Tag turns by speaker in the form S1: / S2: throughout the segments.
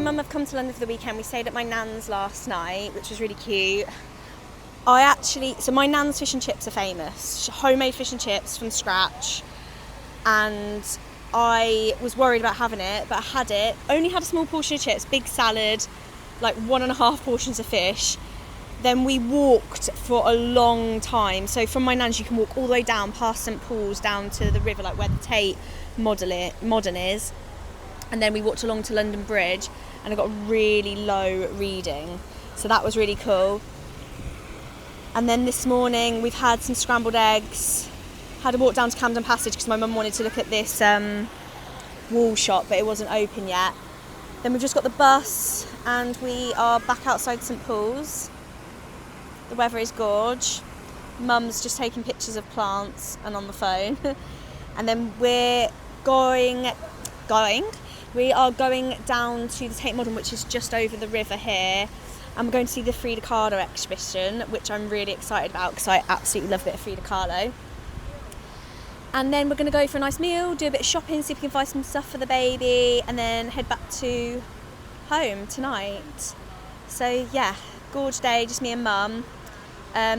S1: mum have come to London for the weekend. We stayed at my nan's last night, which was really cute. So my nan's fish and chips are famous. Homemade fish and chips from scratch. And I was worried about having it, but I had it. Only had a small portion of chips, big salad, like 1.5 portions of fish. Then we walked for a long time. So from my nan's, you can walk all the way down past St Paul's down to the river, like where the Tate Modern is. And then we walked along to London Bridge, and I got a really low reading. So that was really cool. And then this morning we've had some scrambled eggs. Had a walk down to Camden Passage because my mum wanted to look at this wall shop, but it wasn't open yet. Then we've just got the bus, and we are back outside St Paul's. The weather is gorge. Mum's just taking pictures of plants and on the phone. And then we are going down to the Tate Modern, which is just over the river here. And we're going to see the Frida Kahlo exhibition, which I'm really excited about because I absolutely love a bit of Frida Kahlo. And then we're going to go for a nice meal, do a bit of shopping, see if we can find some stuff for the baby, and then head back to home tonight. So yeah, gorge day, just me and Mum.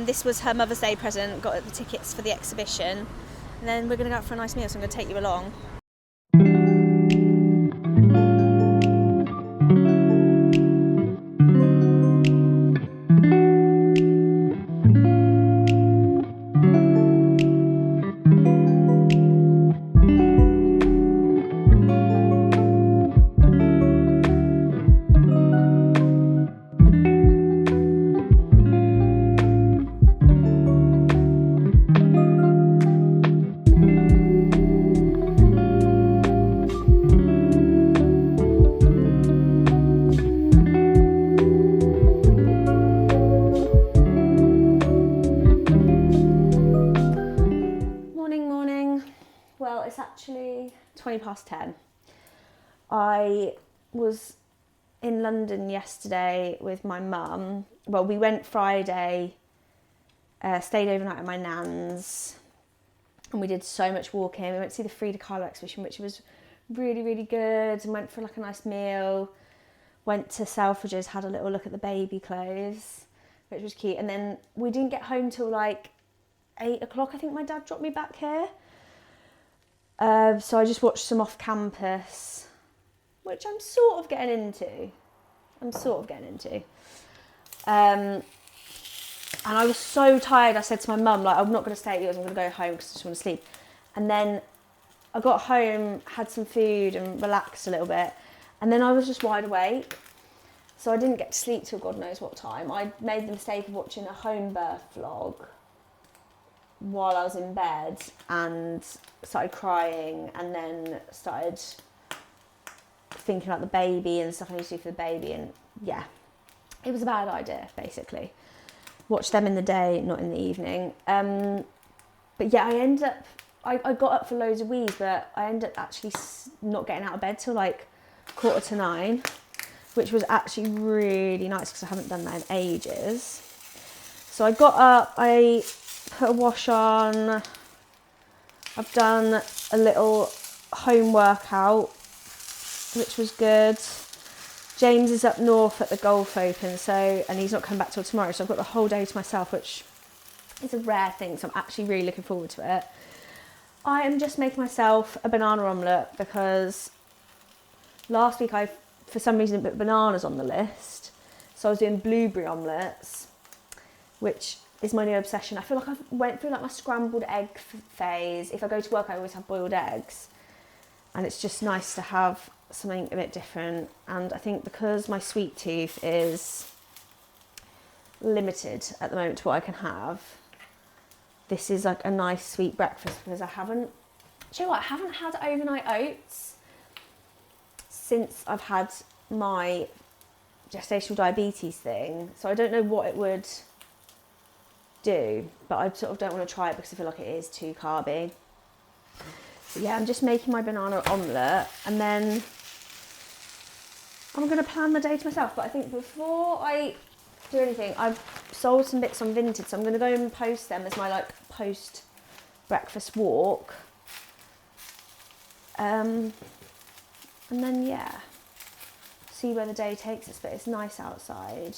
S1: This was her Mother's Day present, got the tickets for the exhibition. And then we're going to go out for a nice meal, so I'm going to take you along. It's actually 10:20. I was in London yesterday with my mum. Well, we went Friday, stayed overnight at my nan's, and we did so much walking. We went to see the Frida Kahlo exhibition, which was really, really good, and went for like a nice meal. Went to Selfridges, had a little look at the baby clothes, which was cute. And then we didn't get home till like 8 o'clock. I think my dad dropped me back here. So I just watched some off campus, which I'm sort of getting into. And I was so tired, I said to my mum, like, I'm not going to stay at yours, I'm going to go home because I just want to sleep. And then I got home, had some food and relaxed a little bit. And then I was just wide awake. So I didn't get to sleep till God knows what time. I made the mistake of watching a home birth vlog while I was in bed and started crying, and then started thinking about the baby and stuff I need to do for the baby, and yeah, it was a bad idea basically. Watch them in the day, not in the evening. But yeah, I got up for loads of wees, but I ended up actually not getting out of bed till like 9:15, which was actually really nice because I haven't done that in ages. So I got up, I put a wash on, I've done a little home workout, which was good. James is up north at the golf open, and he's not coming back till tomorrow, so I've got the whole day to myself, which is a rare thing, so I'm actually really looking forward to it. I am just making myself a banana omelette because last week I, for some reason, put bananas on the list, so I was doing blueberry omelettes, which is my new obsession. I feel like I went through like my scrambled egg phase. If I go to work, I always have boiled eggs, and it's just nice to have something a bit different. And I think because my sweet tooth is limited at the moment to what I can have, this is like a nice sweet breakfast, because I haven't had overnight oats since I've had my gestational diabetes thing, so I don't know what it would do, but I sort of don't want to try it because I feel like it is too carby. So yeah, I'm just making my banana omelette, and then I'm going to plan the day to myself. But I think before I do anything, I've sold some bits on Vinted, so I'm going to go and post them as my like post breakfast walk. And then yeah, see where the day takes us, but it's nice outside.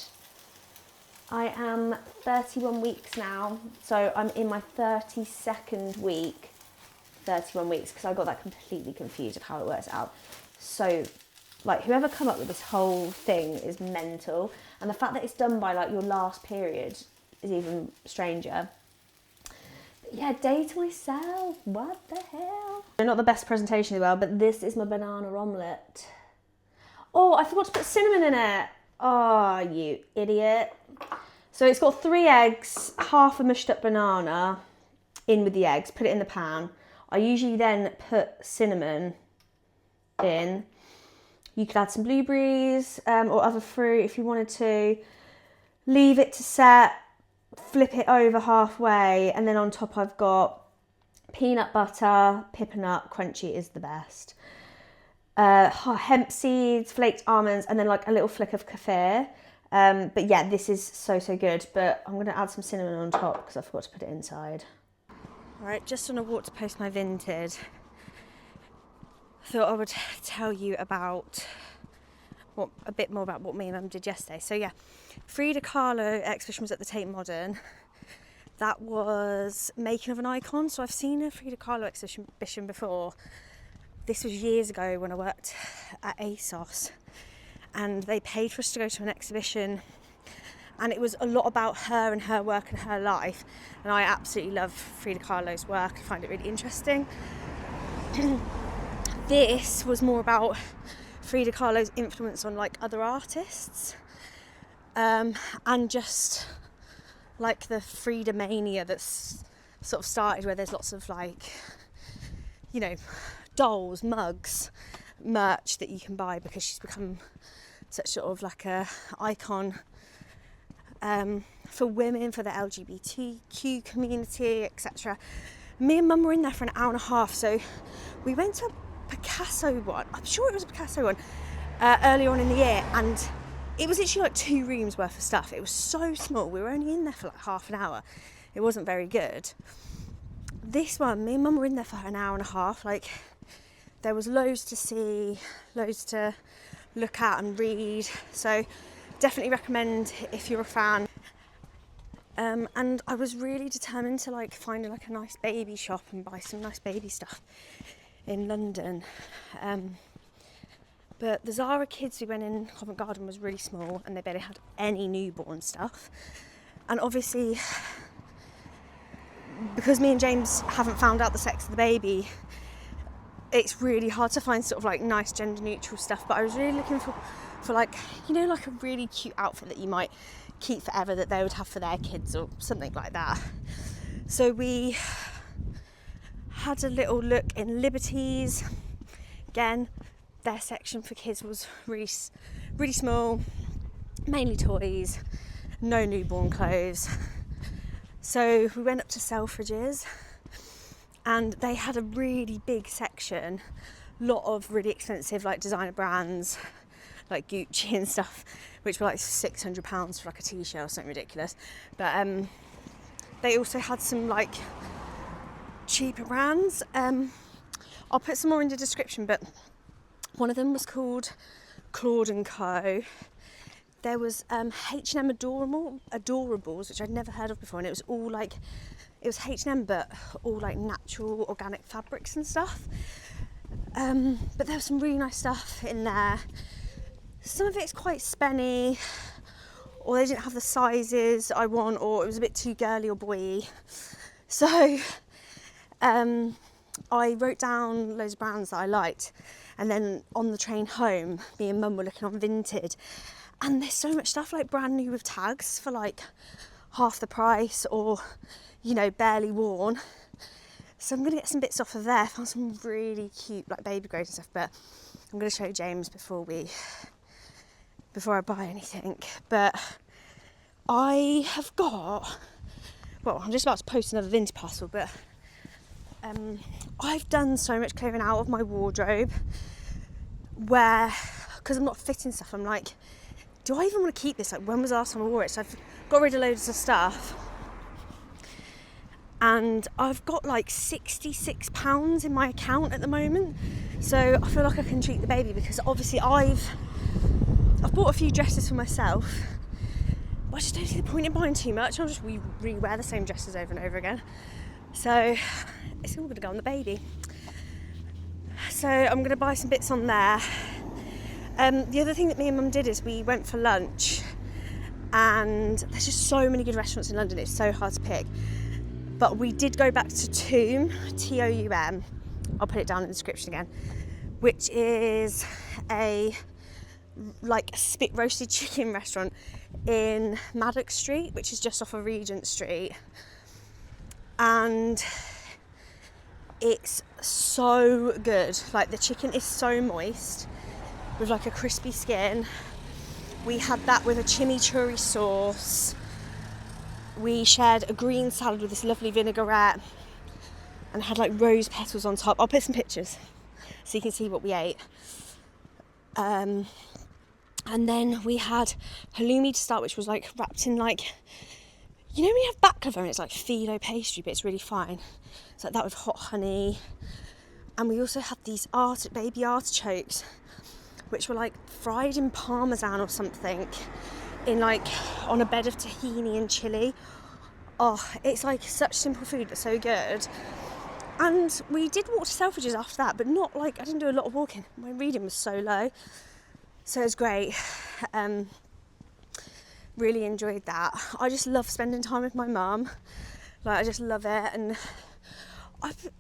S1: I am 31 weeks now, so I'm in my 32nd week, 31 weeks, because I got that completely confused of how it works out. So, like, whoever come up with this whole thing is mental, and the fact that it's done by, like, your last period is even stranger. But yeah, day to myself, what the hell? Not the best presentation in the world, but this is my banana omelette. Oh, I forgot to put cinnamon in it. Oh, you idiot. So it's got 3 eggs, half a mushed up banana in with the eggs, put it in the pan. I usually then put cinnamon in. You could add some blueberries or other fruit if you wanted to. Leave it to set, flip it over halfway, and then on top I've got peanut butter, Pip&Nut Crunchy is the best. Hemp seeds, flaked almonds, and then like a little flick of kefir. But yeah, this is so good, but I'm gonna add some cinnamon on top because I forgot to put it inside. All right, just on a walk to post my Vinted. Thought I would tell you about a bit more about what me and Mum did yesterday. So yeah, Frida Kahlo exhibition was at the Tate Modern. That was making of an icon. So I've seen a Frida Kahlo exhibition before. This was years ago when I worked at ASOS, and they paid for us to go to an exhibition, and it was a lot about her and her work and her life, and I absolutely love Frida Kahlo's work. I find it really interesting. This was more about Frida Kahlo's influence on like other artists, and just like the Frida mania that's sort of started, where there's lots of like, you know, dolls, mugs, merch that you can buy because she's become such sort of like a icon for women, for the LGBTQ community, etc. Me and Mum were in there for an hour and a half, so we went to a Picasso one, I'm sure it was a Picasso one, earlier on in the year, and it was literally like 2 rooms worth of stuff. It was so small, we were only in there for like half an hour. It wasn't very good. This one, me and Mum were in there for an hour and a half. Like, there was loads to see, loads to look at and read, so definitely recommend if you're a fan. And I was really determined to like find like a nice baby shop and buy some nice baby stuff in London, but the Zara Kids we went in Covent Garden was really small, and they barely had any newborn stuff. And obviously, because me and James haven't found out the sex of the baby, it's really hard to find sort of like nice gender neutral stuff. But I was really looking for like, you know, like a really cute outfit that you might keep forever that they would have for their kids or something like that. So we had a little look in Liberties. Again, their section for kids was really small, mainly toys, no newborn clothes. So we went up to Selfridges, and they had a really big section, lot of really expensive like designer brands like Gucci and stuff, which were like £600 for like a t-shirt or something ridiculous. But they also had some like cheaper brands. I'll put some more in the description, but one of them was called Claude & Co. There was H&M Adorables, which I'd never heard of before, and it was all like, it was H&M but all like natural organic fabrics and stuff. But there was some really nice stuff in there. Some of it's quite spenny, or they didn't have the sizes I want, or it was a bit too girly or boy-y. So I wrote down loads of brands that I liked, and then on the train home, me and Mum were looking on Vinted, and there's so much stuff like brand new with tags for like half the price, or, you know, barely worn. So I'm gonna get some bits off of there. Found some really cute like baby grows and stuff, but I'm gonna show James before I buy anything. But I have got, well, I'm just about to post another Vinted parcel, but I've done so much clearing out of my wardrobe where, because I'm not fitting stuff, I'm like, do I even want to keep this? Like, when was the last time I wore it? So I've got rid of loads of stuff, and I've got like £66 in my account at the moment. So I feel like I can treat the baby, because obviously I've bought a few dresses for myself, but I just don't see the point in buying too much. I'll just re-wear the same dresses over and over again. So it's all gonna go on the baby. So I'm gonna buy some bits on there. The other thing that me and Mum did is we went for lunch, and there's just so many good restaurants in London, it's so hard to pick. But we did go back to Toum, Toum, I'll put it down in the description again, which is a spit roasted chicken restaurant in Maddox Street, which is just off of Regent Street. And it's so good. Like, the chicken is so moist with like a crispy skin. We had that with a chimichurri sauce. We shared a green salad with this lovely vinaigrette and had like rose petals on top. I'll put some pictures so you can see what we ate. And then we had halloumi to start, which was like wrapped in like, you know when you have baklava and it's like phyllo pastry, but it's really fine. It's like that with hot honey. And we also had these baby artichokes, which were like fried in parmesan or something, in like on a bed of tahini and chili. Oh, it's like such simple food but so good. And we did walk to Selfridges after that, but not like, I didn't do a lot of walking. My reading was so low, so it was great. Really enjoyed that. I just love spending time with my mum. Like, I just love it, and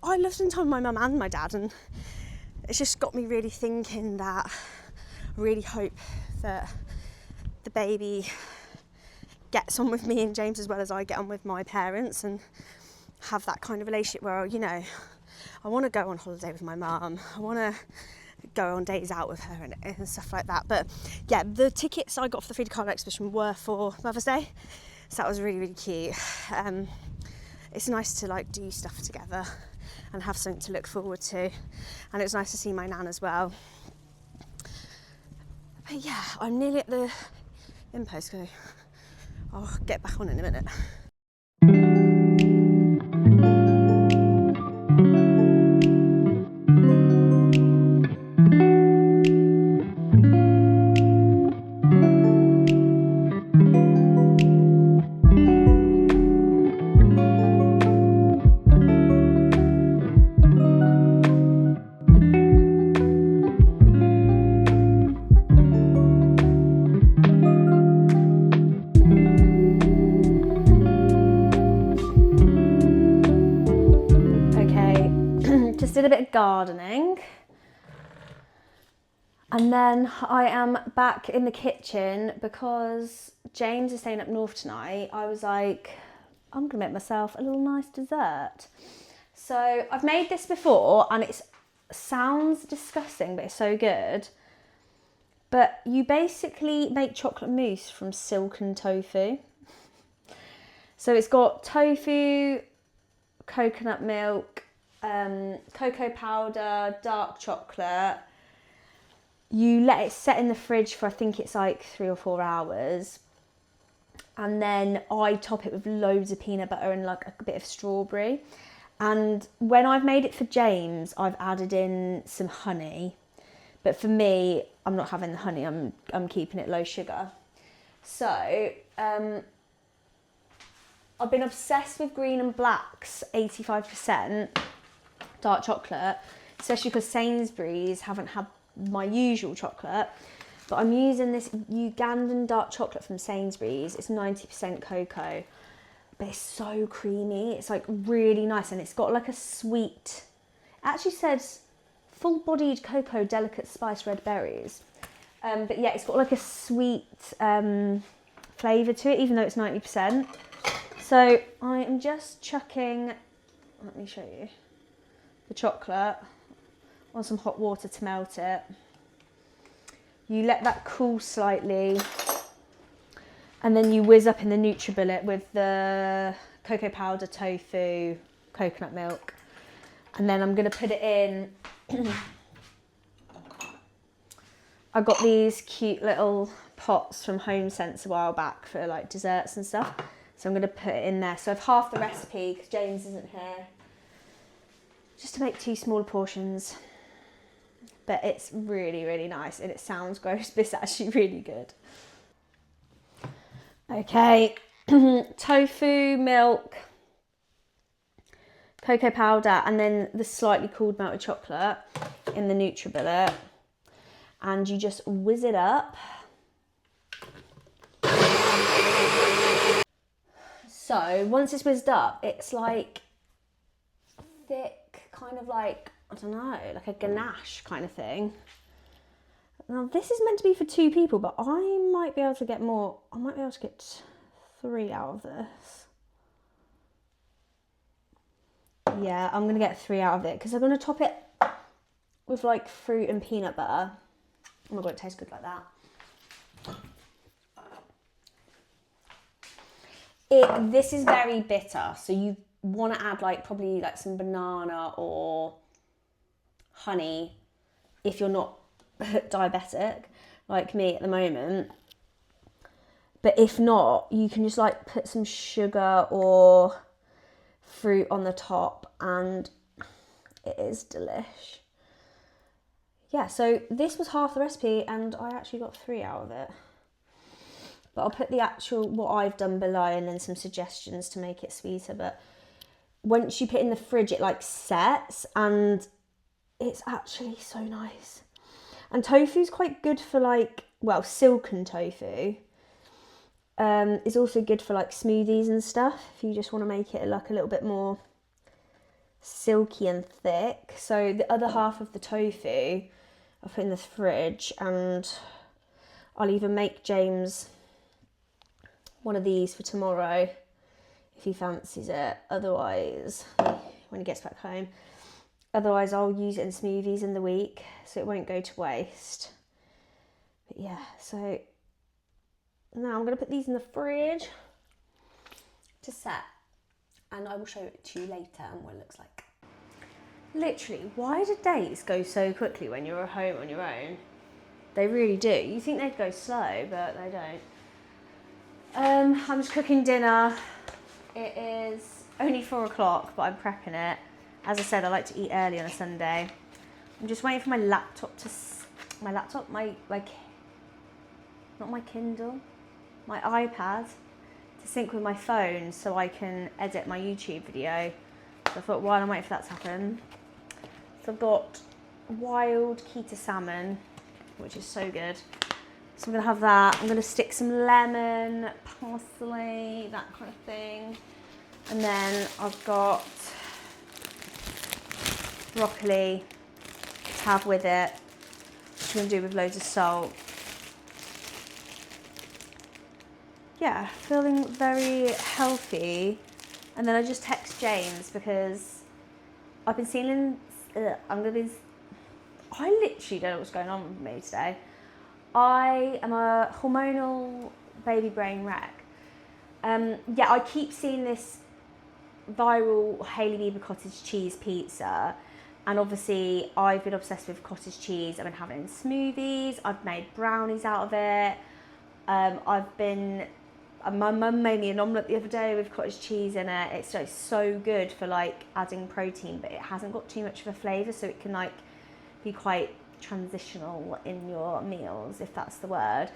S1: I love spending time with my mum and my dad, and it's just got me really thinking that I really hope that the baby gets on with me and James as well as I get on with my parents, and have that kind of relationship where, you know, I want to go on holiday with my mum, I want to go on days out with her and stuff like that. But yeah, the tickets I got for the Frida Kahlo exhibition were for Mother's Day, so that was really, really cute. It's nice to like do stuff together and have something to look forward to, and it was nice to see my nan as well. But yeah, I'm nearly at the impo, so I'll get back on in a minute. Did a bit of gardening, and then I am back in the kitchen because James is staying up north tonight. I was like, I'm gonna make myself a little nice dessert. So I've made this before, and it sounds disgusting, but it's so good. But you basically make chocolate mousse from silken tofu. So it's got tofu, coconut milk, cocoa powder, dark chocolate. You let it set in the fridge for, I think it's like 3 or 4 hours, and then I top it with loads of peanut butter and like a bit of strawberry. And when I've made it for James, I've added in some honey, but for me, I'm not having the honey. I'm keeping it low sugar. So I've been obsessed with Green and Black's 85% dark chocolate, especially because Sainsbury's haven't had my usual chocolate, but I'm using this Ugandan dark chocolate from Sainsbury's. It's 90% cocoa, but it's so creamy. It's like really nice, and it's got like a sweet, it actually says full-bodied cocoa, delicate spice, red berries. But yeah, it's got like a sweet flavour to it, even though it's 90%. So I am just chucking, let me show you, the chocolate on some hot water to melt it. You let that cool slightly, and then you whiz up in the NutriBullet with the cocoa powder, tofu, coconut milk, and then I'm going to put it in. I got these cute little pots from Home Sense a while back for like desserts and stuff, so I'm going to put it in there. So I've halved the recipe because James isn't here, just to make 2 smaller portions. but it's really, really nice, and it sounds gross, but it's actually really good. Okay, tofu, milk, cocoa powder, and then the slightly cooled melted chocolate in the NutriBullet, and you just whiz it up. So once it's whizzed up, it's like thick, kind of like, I don't know, like a ganache kind of thing. Now this is meant to be for 2 people, but I might be able to get more. I might be able to get 3 out of this. Yeah, I'm gonna get 3 out of it because I'm gonna top it with like fruit and peanut butter. Oh my god, it tastes good like that. This is very bitter, so you want to add like probably like some banana or honey if you're not diabetic like me at the moment. But if not, you can just like put some sugar or fruit on the top, and it is delish. Yeah, so this was half the recipe and I actually got 3 out of it. But I'll put the actual, what I've done below, and then some suggestions to make it sweeter. But once you put it in the fridge, it like sets, and it's actually so nice. And tofu's quite good for like, well, silken tofu is also good for like smoothies and stuff, if you just want to make it like a little bit more silky and thick. So the other half of the tofu I'll put in the fridge, and I'll even make James one of these for tomorrow if he fancies it. Otherwise, when he gets back home, otherwise I'll use it in smoothies in the week, so it won't go to waste. But yeah, so now I'm going to put these in the fridge to set, and I will show it to you later and what it looks like. Literally, why do days go so quickly when you're at home on your own? They really do. You think they'd go slow, but they don't. I'm just cooking dinner. It is only 4 o'clock, but I'm prepping it. As I said, I like to eat early on a Sunday. I'm just waiting for my laptop to, not my Kindle, my iPad to sync with my phone so I can edit my YouTube video. So I thought, while I'm waiting for that to happen. So I've got wild Keto salmon, which is so good. So I'm going to have that. I'm going to stick some lemon, parsley, that kind of thing. And then I've got broccoli to have with it, which I'm going to do with loads of salt. Yeah, feeling very healthy. And then I just text James because I've been feeling, I literally don't know what's going on with me today. I am a hormonal baby brain wreck. Yeah, I keep seeing this viral Hailey Bieber cottage cheese pizza, and obviously I've been obsessed with cottage cheese. I've been having it in smoothies, I've made brownies out of it. My mum made me an omelette the other day with cottage cheese in it. It's so good for like adding protein, but it hasn't got too much of a flavour, so it can like be quite transitional in your meals, if that's the word.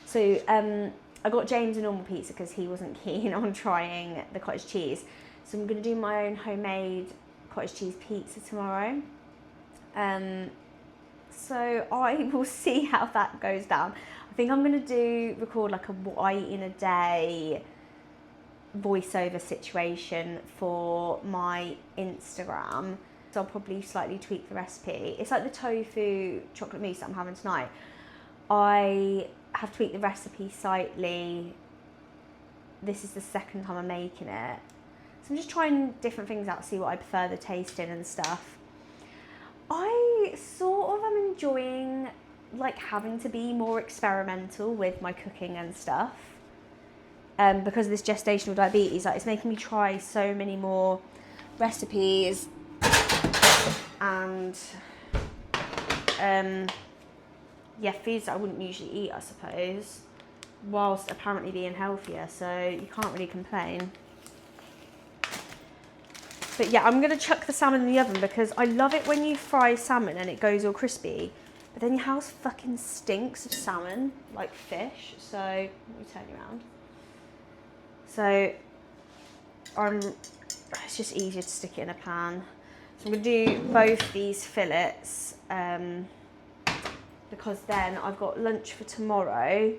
S1: So I got James a normal pizza because he wasn't keen on trying the cottage cheese. So I'm going to do my own homemade cottage cheese pizza tomorrow. So I will see how that goes down. I think I'm going to record like a what I eat in a day voiceover situation for my Instagram. So I'll probably slightly tweak the recipe. It's like the tofu chocolate mousse that I'm having tonight. I have tweaked the recipe slightly. This is the second time I'm making it. So I'm just trying different things out, see what I prefer the taste in and stuff. I sort of am enjoying like having to be more experimental with my cooking and stuff. Because of this gestational diabetes, like it's making me try so many more recipes and yeah, foods that I wouldn't usually eat, I suppose, whilst apparently being healthier, so you can't really complain. But yeah, I'm going to chuck the salmon in the oven because I love it when you fry salmon and it goes all crispy. But then your house fucking stinks of salmon, like fish. So, let me turn you around. So, it's just easier to stick it in a pan. So I'm going to do both these fillets because then I've got lunch for tomorrow.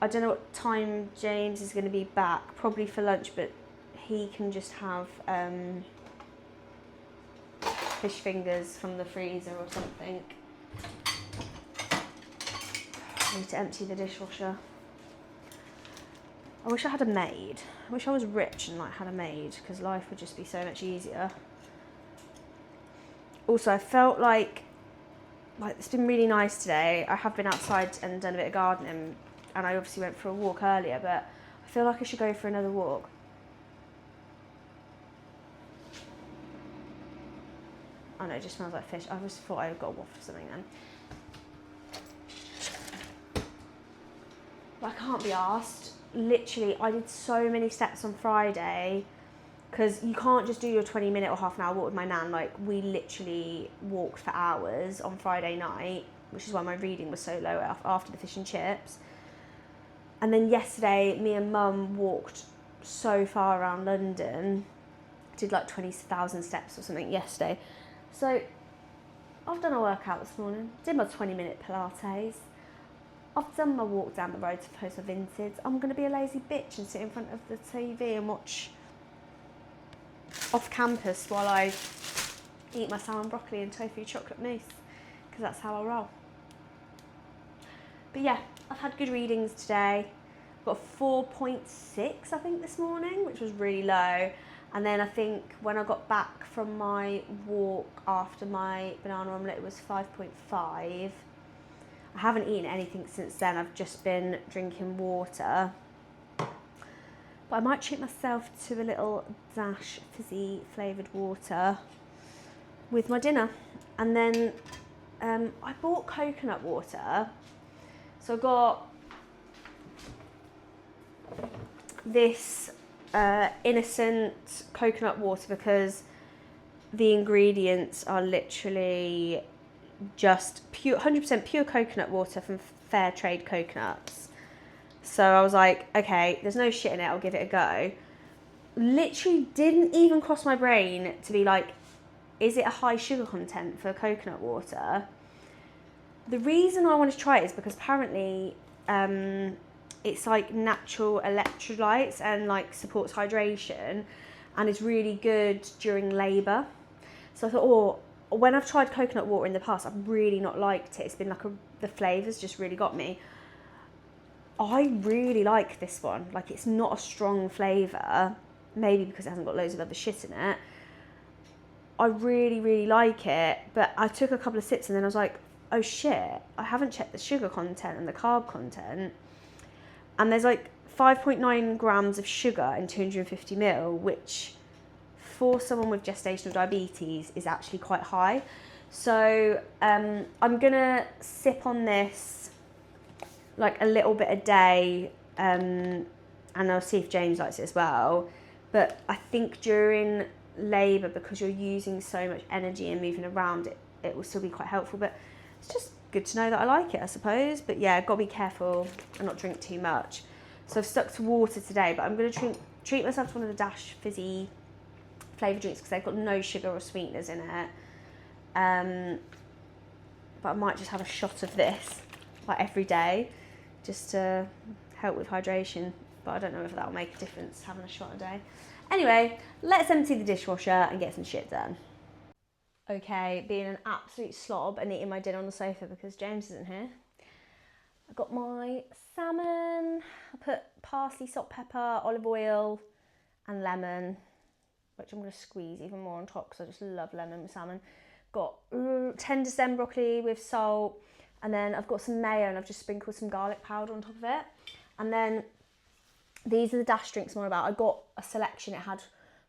S1: I don't know what time James is going to be back, probably for lunch, but he can just have fish fingers from the freezer or something. I need to empty the dishwasher. I wish I had a maid. I wish I was rich and like had a maid, because life would just be so much easier. Also, I felt like it's been really nice today. I have been outside and done a bit of gardening, and I obviously went for a walk earlier, but I feel like I should go for another walk. Oh no, it just smells like fish. I just thought I got a waft or something then. But I can't be arsed. Literally, I did so many steps on Friday, because you can't just do your 20-minute or half an hour walk with my nan. Like, we literally walked for hours on Friday night, which is why my reading was so low after the fish and chips. And then yesterday, me and Mum walked so far around London, did like 20,000 steps or something yesterday. So I've done a workout this morning, did my 20-minute Pilates. I've done my walk down the road to post my Vinted. I'm going to be a lazy bitch and sit in front of the TV and watch off campus while I eat my salmon, broccoli and tofu chocolate mousse, because that's how I roll. But yeah, I've had good readings today. Got 4.6 I think this morning, which was really low. And then I think when I got back from my walk after my banana omelette, it was 5.5. I haven't eaten anything since then. I've just been drinking water. But I might treat myself to a little dash fizzy flavoured water with my dinner. And then I bought coconut water. So I got this innocent coconut water because the ingredients are literally just pure, 100% pure coconut water from fair trade coconuts. So I was like, okay, there's no shit in it, I'll give it a go. Literally didn't even cross my brain to be like, is it a high sugar content for coconut water? The reason I wanted to try it is because apparently it's like natural electrolytes and like supports hydration and is really good during labour. So I thought, oh, when I've tried coconut water in the past, I've really not liked it. It's been like the flavours just really got me. I really like this one. Like, it's not a strong flavour, maybe because it hasn't got loads of other shit in it. I really, really like it, but I took a couple of sips and then I was like, oh shit, I haven't checked the sugar content and the carb content. And there's like 5.9 grams of sugar in 250 ml, which for someone with gestational diabetes is actually quite high. So I'm gonna sip on this like a little bit a day, and I'll see if James likes it as well. But I think during labour, because you're using so much energy and moving around, it will still be quite helpful. But it's just good to know that I like it, I suppose. But yeah, I've got to be careful and not drink too much. So I've stuck to water today, but I'm going to treat myself to one of the Dash fizzy flavoured drinks because they've got no sugar or sweeteners in it. But I might just have a shot of this like every day, just to help with hydration, but I don't know if that will make a difference having a shot a day. Anyway, let's empty the dishwasher and get some shit done. Okay, being an absolute slob and eating my dinner on the sofa because James isn't here. I got my salmon, I put parsley, salt, pepper, olive oil and lemon, which I'm going to squeeze even more on top because I just love lemon with salmon. Got tender stem broccoli with salt. And then I've got some mayo and I've just sprinkled some garlic powder on top of it. And then these are the Dash drinks I'm on about. I got a selection. It had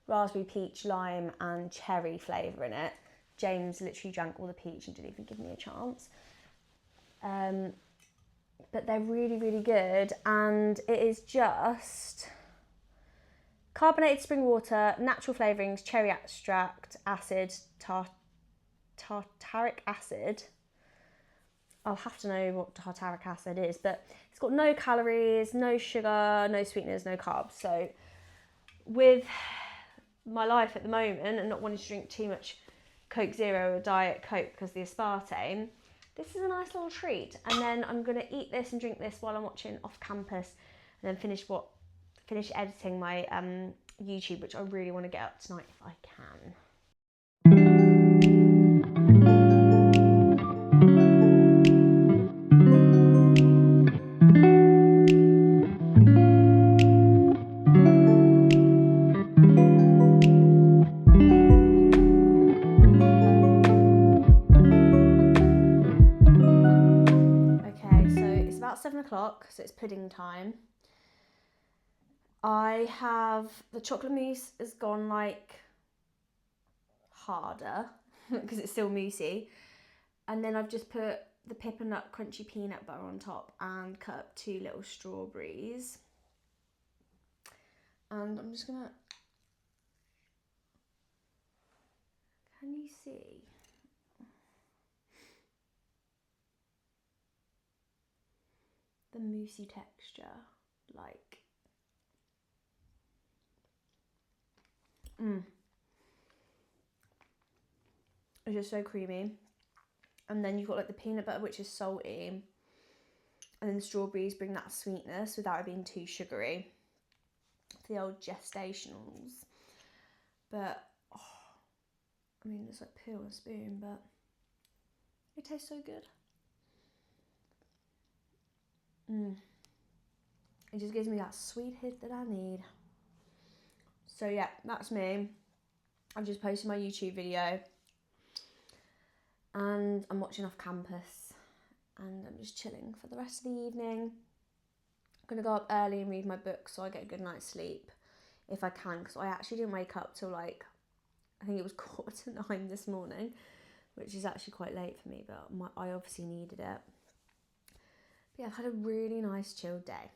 S1: raspberry, peach, lime and cherry flavour in it. James literally drank all the peach and didn't even give me a chance. But they're really, really good. And it is just carbonated spring water, natural flavourings, cherry extract, acid, tartaric acid, I'll have to know what tartaric acid is, but it's got no calories, no sugar, no sweeteners, no carbs. So with my life at the moment and not wanting to drink too much Coke Zero or Diet Coke because of the aspartame, this is a nice little treat. And then I'm going to eat this and drink this while I'm watching Off Campus, and then finish editing my YouTube, which I really want to get up tonight if I can. Okay, so it's about 7 o'clock, so it's pudding time. I have, the chocolate mousse has gone like harder because it's still moussey. And then I've just put the Pip&Nut Crunchy Peanut Butter on top and cut up 2 little strawberries. And I'm just gonna, can you see? The moussey texture, like, it's just so creamy. And then you've got like the peanut butter, which is salty, and then the strawberries bring that sweetness without it being too sugary. The old gestationals. But, oh, I mean, it's like poo on a spoon, but it tastes so good. It just gives me that sweet hit that I need. So yeah, that's me. I've just posted my YouTube video and I'm watching Off Campus and I'm just chilling for the rest of the evening. I'm gonna go up early and read my book so I get a good night's sleep if I can, because I actually didn't wake up till like, I think it was 9:15 this morning, which is actually quite late for me, but I obviously needed it. But yeah, I've had a really nice chilled day.